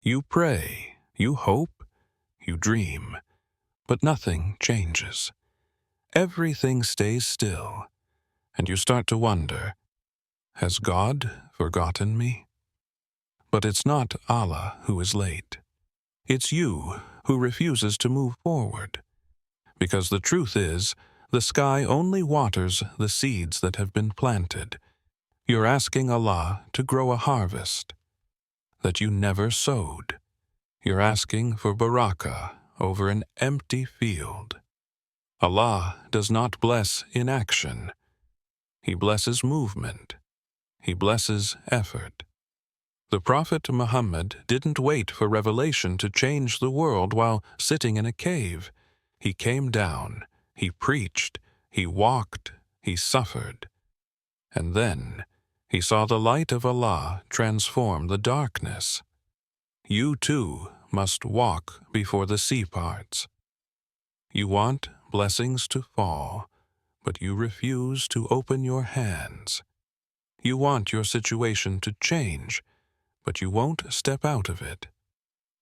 You pray, you hope, you dream, but nothing changes. Everything stays still, and you start to wonder, has God forgotten me? But it's not Allah who is late. It's you who refuses to move forward. Because the truth is, the sky only waters the seeds that have been planted. You're asking Allah to grow a harvest that you never sowed. You're asking for barakah over an empty field. Allah does not bless inaction. He blesses movement. He blesses effort. The Prophet Muhammad didn't wait for revelation to change the world while sitting in a cave. He came down, he preached, he walked, he suffered. And then he saw the light of Allah transform the darkness. You too must walk before the sea parts. You want blessings to fall, but you refuse to open your hands. You want your situation to change, but you won't step out of it.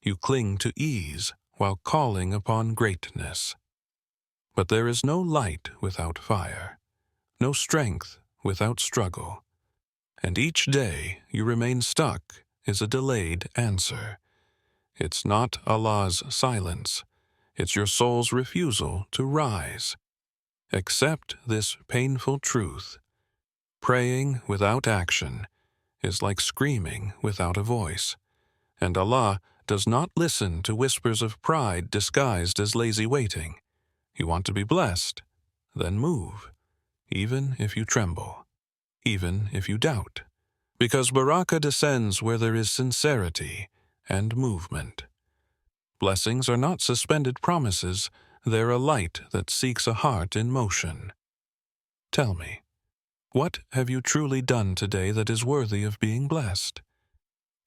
You cling to ease while calling upon greatness. But there is no light without fire, no strength without struggle. And each day you remain stuck is a delayed answer. It's not Allah's silence. It's your soul's refusal to rise. Accept this painful truth. Praying without action is like screaming without a voice. And Allah does not listen to whispers of pride disguised as lazy waiting. You want to be blessed? Then move, even if you tremble, even if you doubt. Because barakah descends where there is sincerity and movement. Blessings are not suspended promises, they're a light that seeks a heart in motion. Tell me, what have you truly done today that is worthy of being blessed?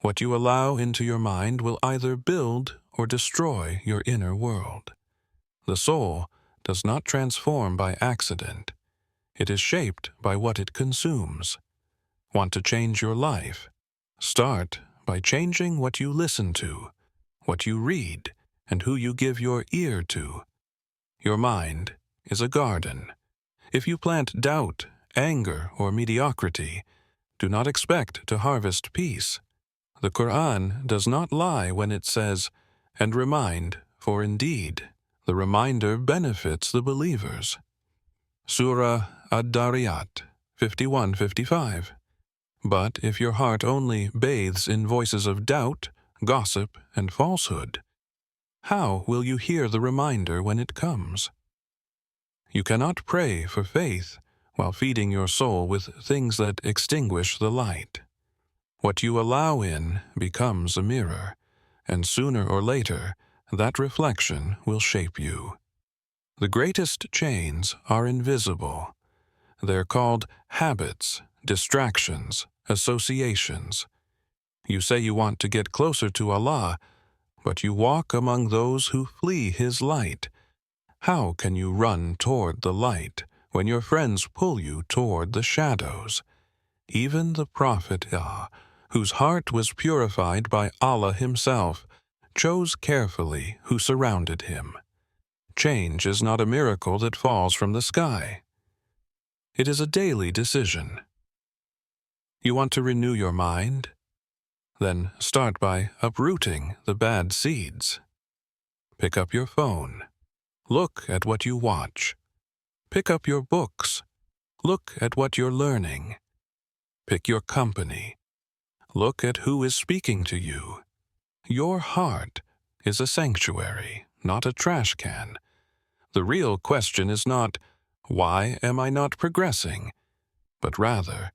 What you allow into your mind will either build or destroy your inner world. The soul does not transform by accident. It is shaped by what it consumes. Want to change your life? Start by changing what you listen to, what you read, and who you give your ear to. Your mind is a garden. If you plant doubt, anger, or mediocrity, do not expect to harvest peace. The Quran does not lie when it says, "And remind, for indeed, the reminder benefits the believers." Surah Ad-Dariyat 51-55. But if your heart only bathes in voices of doubt, gossip, and falsehood, how will you hear the reminder when it comes? You cannot pray for faith while feeding your soul with things that extinguish the light. What you allow in becomes a mirror, and sooner or later, that reflection will shape you. The greatest chains are invisible. They're called habits, distractions, associations. You say you want to get closer to Allah, but you walk among those who flee His light. How can you run toward the light when your friends pull you toward the shadows? Even the Prophet, whose heart was purified by Allah Himself, chose carefully who surrounded him. Change is not a miracle that falls from the sky. It is a daily decision. You want to renew your mind? Then start by uprooting the bad seeds. Pick up your phone. Look at what you watch. Pick up your books. Look at what you're learning. Pick your company. Look at who is speaking to you. Your heart is a sanctuary, not a trash can. The real question is not, why am I not progressing? But rather,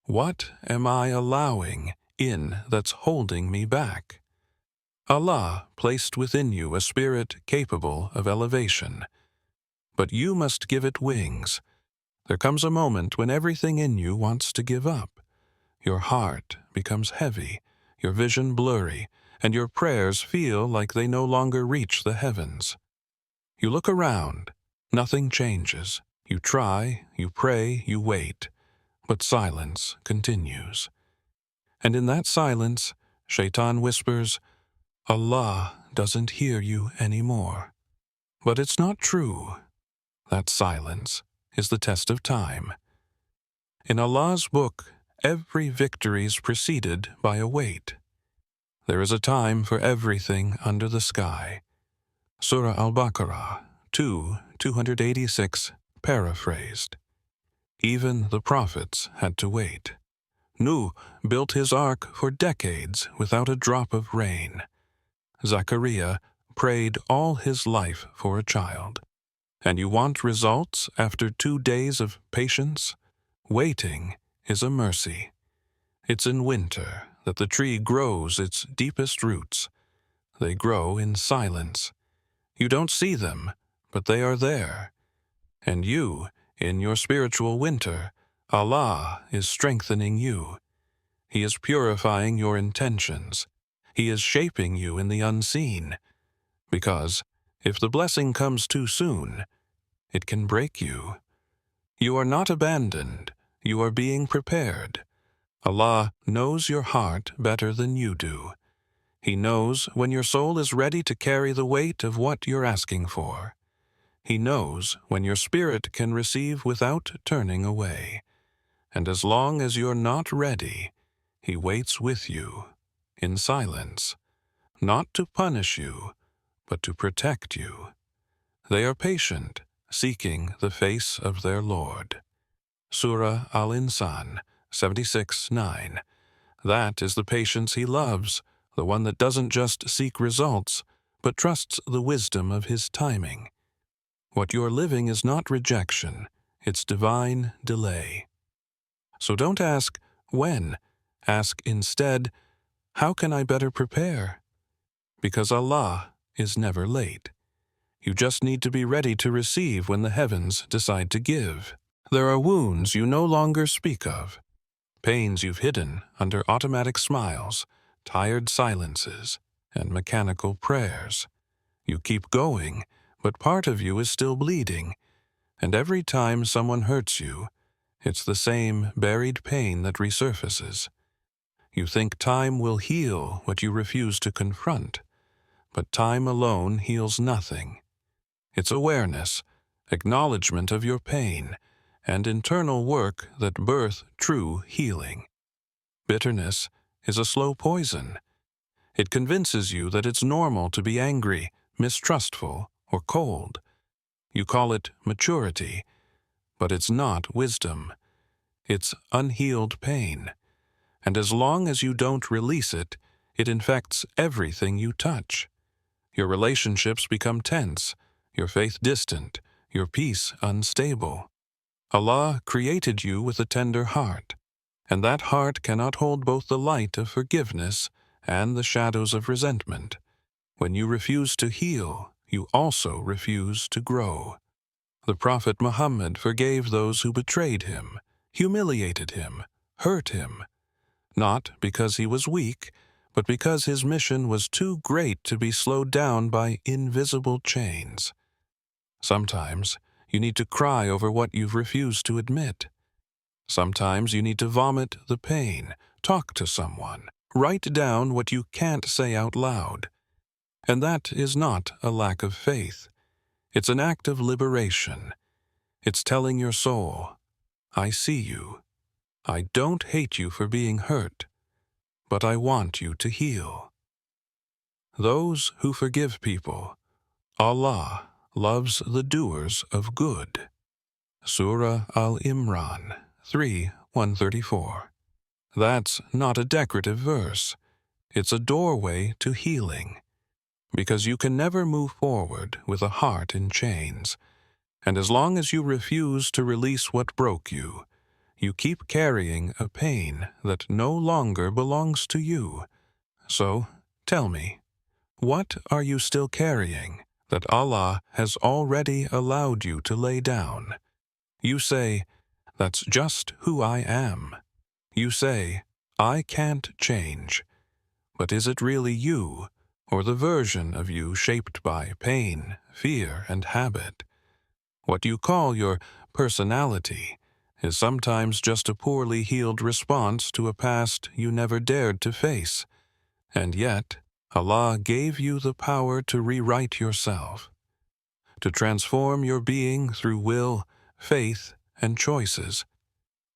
what am I allowing in that's holding me back? Allah placed within you a spirit capable of elevation, but you must give it wings. There comes a moment when everything in you wants to give up. Your heart becomes heavy, your vision blurry, and your prayers feel like they no longer reach the heavens. You look around, nothing changes. You try, you pray, you wait, but silence continues. And in that silence, Shaitan whispers, Allah doesn't hear you anymore. But it's not true. That silence is the test of time. In Allah's book, every victory is preceded by a wait. There is a time for everything under the sky. Surah Al-Baqarah 286, paraphrased. Even the prophets had to wait. Nuh built his ark for decades without a drop of rain. Zachariah prayed all his life for a child. And you want results after 2 days of patience? Waiting is a mercy. It's in winter that the tree grows its deepest roots. They grow in silence. You don't see them, but they are there. And you, in your spiritual winter, Allah is strengthening you. He is purifying your intentions. He is shaping you in the unseen. Because if the blessing comes too soon, it can break you. You are not abandoned. You are being prepared. Allah knows your heart better than you do. He knows when your soul is ready to carry the weight of what you're asking for. He knows when your spirit can receive without turning away. And as long as you're not ready, He waits with you, in silence, not to punish you, but to protect you. They are patient, seeking the face of their Lord. Surah Al-Insan 76:9. That is the patience He loves, the one that doesn't just seek results, but trusts the wisdom of His timing. What you're living is not rejection, it's divine delay. So don't ask, when? Ask instead, how can I better prepare? Because Allah is never late. You just need to be ready to receive when the heavens decide to give. There are wounds you no longer speak of, pains you've hidden under automatic smiles, tired silences, and mechanical prayers. You keep going, but part of you is still bleeding, and every time someone hurts you, it's the same buried pain that resurfaces. You think time will heal what you refuse to confront, but time alone heals nothing. It's awareness, acknowledgement of your pain, and internal work that birth true healing. Bitterness is a slow poison. It convinces you that it's normal to be angry, mistrustful, or cold. You call it maturity, but it's not wisdom. It's unhealed pain. And as long as you don't release it, it infects everything you touch. Your relationships become tense, your faith distant, your peace unstable. Allah created you with a tender heart, and that heart cannot hold both the light of forgiveness and the shadows of resentment. When you refuse to heal, you also refuse to grow. The Prophet Muhammad forgave those who betrayed him, humiliated him, hurt him, not because he was weak, but because his mission was too great to be slowed down by invisible chains. Sometimes you need to cry over what you've refused to admit. Sometimes you need to vomit the pain, talk to someone, write down what you can't say out loud. And that is not a lack of faith. It's an act of liberation. It's telling your soul, I see you. I don't hate you for being hurt, but I want you to heal. Those who forgive people, Allah loves the doers of good. Surah Al-Imran 3:134. That's not a decorative verse. It's a doorway to healing. Because you can never move forward with a heart in chains. And as long as you refuse to release what broke you, you keep carrying a pain that no longer belongs to you. So, tell me, what are you still carrying that Allah has already allowed you to lay down? You say, that's just who I am. You say, I can't change. But is it really you, or the version of you shaped by pain, fear, and habit? What you call your personality is sometimes just a poorly healed response to a past you never dared to face. And yet, Allah gave you the power to rewrite yourself, to transform your being through will, faith, and choices.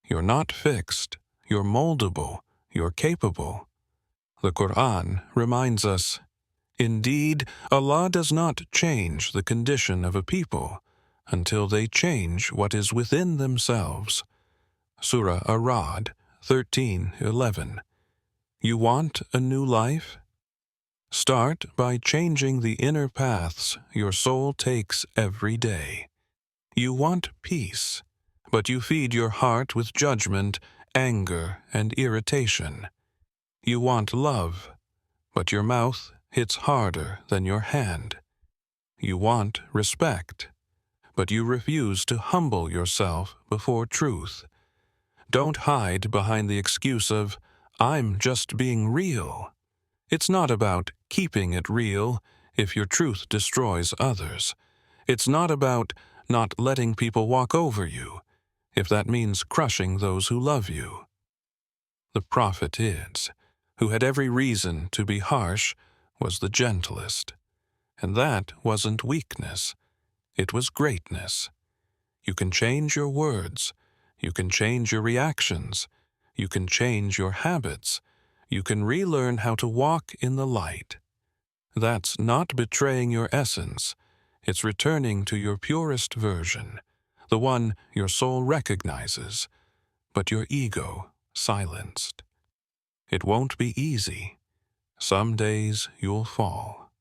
You're not fixed, you're moldable, you're capable. The Quran reminds us, "Indeed, Allah does not change the condition of a people until they change what is within themselves." Surah Ar-Ra'd 13:11. You want a new life? Start by changing the inner paths your soul takes every day. You want peace, but you feed your heart with judgment, anger, and irritation. You want love, but your mouth hits harder than your hand. You want respect, but you refuse to humble yourself before truth. Don't hide behind the excuse of, "I'm just being real." It's not about keeping it real if your truth destroys others. It's not about not letting people walk over you if that means crushing those who love you. The prophet who had every reason to be harsh, was the gentlest. And that wasn't weakness, it was greatness. You can change your words, you can change your reactions, you can change your habits, you can relearn how to walk in the light. That's not betraying your essence, it's returning to your purest version, the one your soul recognizes, but your ego silenced. It won't be easy. Some days you'll fall.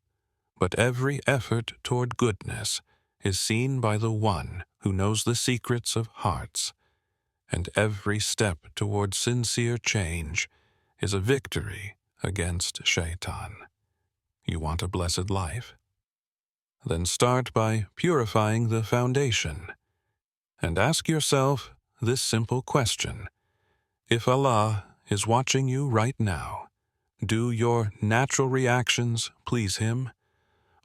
But every effort toward goodness is seen by the one who knows the secrets of hearts, and every step toward sincere change is a victory against Shaitan. You want a blessed life? Then start by purifying the foundation, and ask yourself this simple question. If Allah is watching you right now, do your natural reactions please Him?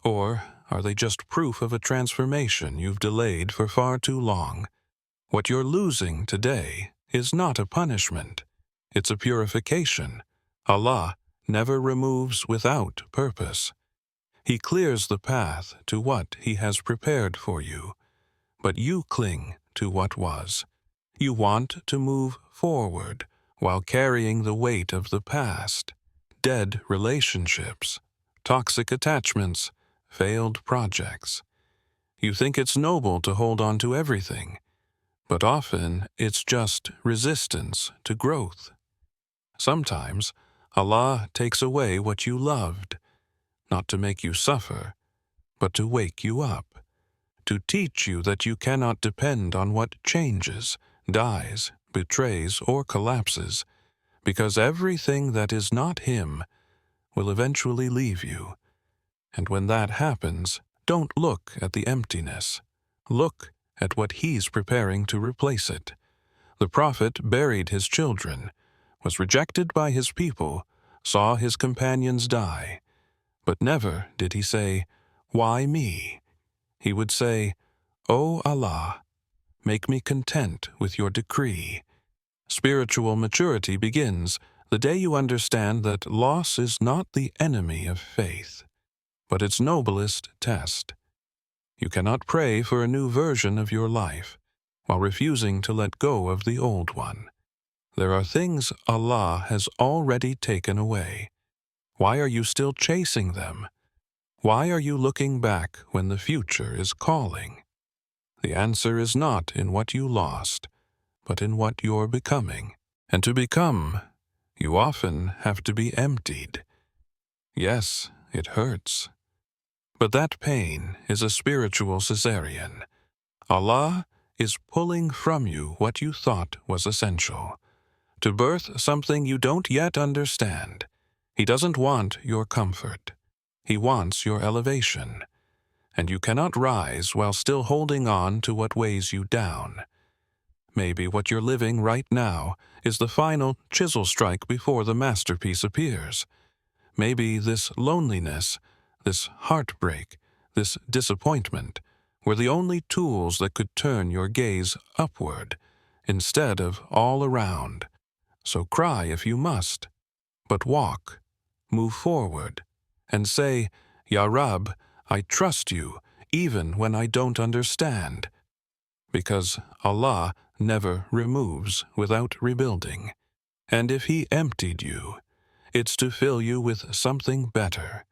Or are they just proof of a transformation you've delayed for far too long? What you're losing today is not a punishment. It's a purification. Allah never removes without purpose. He clears the path to what He has prepared for you, but you cling to what was. You want to move forward while carrying the weight of the past, dead relationships, toxic attachments, failed projects. You think it's noble to hold on to everything, but often it's just resistance to growth. Sometimes Allah takes away what you loved, not to make you suffer, but to wake you up, to teach you that you cannot depend on what changes, dies, betrays, or collapses, because everything that is not Him will eventually leave you. And when that happens, don't look at the emptiness. Look at what He's preparing to replace it. The prophet buried his children, was rejected by his people, saw his companions die. But never did he say, "Why me?" He would say, "O Allah, make me content with your decree." Spiritual maturity begins the day you understand that loss is not the enemy of faith, but its noblest test. You cannot pray for a new version of your life while refusing to let go of the old one. There are things Allah has already taken away. Why are you still chasing them? Why are you looking back when the future is calling? The answer is not in what you lost, but in what you're becoming. And to become, you often have to be emptied. Yes, it hurts. But that pain is a spiritual cesarean. Allah is pulling from you what you thought was essential. To birth something you don't yet understand. He doesn't want your comfort. He wants your elevation. And you cannot rise while still holding on to what weighs you down. Maybe what you're living right now is the final chisel strike before the masterpiece appears. Maybe this loneliness, this heartbreak, this disappointment were the only tools that could turn your gaze upward instead of all around. So cry if you must, but walk, move forward, and say, Ya Rab, I trust you even when I don't understand, because Allah never removes without rebuilding. And if He emptied you, it's to fill you with something better.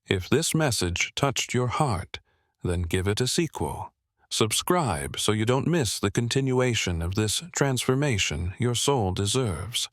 If this message touched your heart, then give it a sequel. Subscribe so you don't miss the continuation of this transformation your soul deserves.